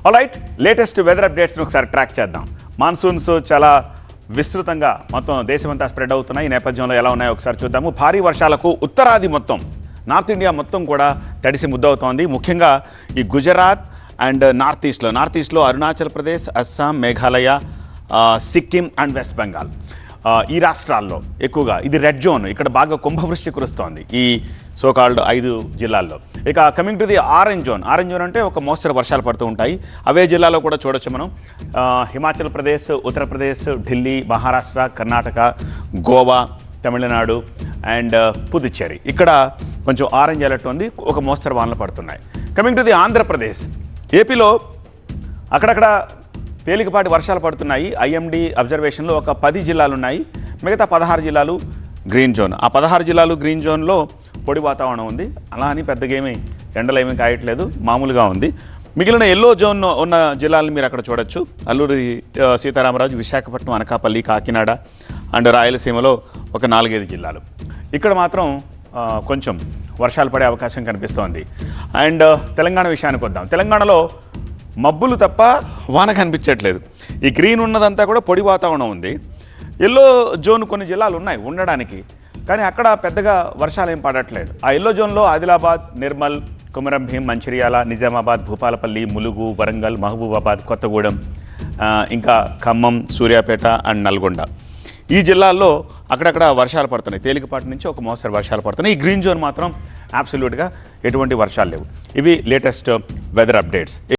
Alright, latest weather అప్డేట్స్ని ఒకసారి track చేద్దాం. Monsoons చాలా విస్తృతంగా మొత్తం దేశమంతా స్ప్రెడ్ అవుతున్నాయి. ఈ నేపథ్యంలో ఎలా ఉన్నాయో ఒకసారి చూద్దాము. భారీ వర్షాలకు ఉత్తరాది మొత్తం, నార్త్ ఇండియా మొత్తం కూడా తడిసి ముద్దవుతోంది. ముఖ్యంగా ఈ గుజరాత్ అండ్ నార్త్ ఈస్ట్లో అరుణాచల్ ప్రదేశ్, అస్సాం, మేఘాలయ, సిక్కిం అండ్ వెస్ట్ బెంగాల్, ఈ రాష్ట్రాల్లో ఎక్కువగా ఇది రెడ్ జోన్. ఇక్కడ బాగా కుంభవృష్టి కురుస్తోంది ఈ సోకాల్డ్ 5 జిల్లాల్లో. ఇక coming to the orange zone అంటే ఒక మోస్తరు వర్షాలు పడుతూ ఉంటాయి. అవే జిల్లాలో కూడా చూడొచ్చు మనం. హిమాచల్ ప్రదేశ్, ఉత్తరప్రదేశ్, ఢిల్లీ, మహారాష్ట్ర, కర్ణాటక, గోవా, తమిళనాడు అండ్ పుదుచ్చేరి, ఇక్కడ కొంచెం ఆరెంజ్ అలర్ట్ ఉంది. ఒక మోస్తరు వానలు పడుతున్నాయి. కమింగ్ టు ది ఆంధ్రప్రదేశ్, ఏపీలో అక్కడక్కడ తేలికపాటి వర్షాలు పడుతున్నాయి. ఐఎండీ అబ్జర్వేషన్లో ఒక 10 జిల్లాలు ఉన్నాయి. మిగతా 16 జిల్లాలు గ్రీన్ జోన్. ఆ 16 జిల్లాలు గ్రీన్ జోన్లో పొడి వాతావరణం ఉంది. అలా అని పెద్దగా ఎండలు ఏమీ కాయట్లేదు, మామూలుగా ఉంది. మిగిలిన ఎల్లో జోన్ ఉన్న జిల్లాలను మీరు అక్కడ చూడొచ్చు. అల్లూరి సీతారామరాజు, విశాఖపట్నం, అనకాపల్లి, కాకినాడ అండ్ రాయలసీమలో ఒక 4-5 జిల్లాలు. ఇక్కడ మాత్రం కొంచెం వర్షాలు పడే అవకాశం కనిపిస్తోంది. అండ్ తెలంగాణ విషయానికి వద్దాం. తెలంగాణలో మబ్బులు తప్ప వాన కనిపించట్లేదు. ఈ గ్రీన్ ఉన్నదంతా కూడా పొడి వాతావరణం ఉంది. ఎల్లో జోన్ కొన్ని జిల్లాలు ఉన్నాయి ఉండడానికి, కానీ అక్కడ పెద్దగా వర్షాలు ఏం పడట్లేదు. ఆ ఎల్లో జోన్లో ఆదిలాబాద్, నిర్మల్, కొమరం భీం, మంచిర్యాల, నిజామాబాద్, భూపాలపల్లి, ములుగు, వరంగల్, మహబూబాబాద్, కొత్తగూడెం, ఇంకా ఖమ్మం, సూర్యాపేట అండ్ నల్గొండ, ఈ జిల్లాల్లో అక్కడక్కడ వర్షాలు పడుతున్నాయి. తేలికపాటి నుంచి ఒక మోస్తరు వర్షాలు పడుతున్నాయి. ఈ గ్రీన్ జోన్ మాత్రం అబ్సల్యూట్గా ఎటువంటి వర్షాలు లేవు. ఇవి లేటెస్ట్ వెదర్ అప్డేట్స్.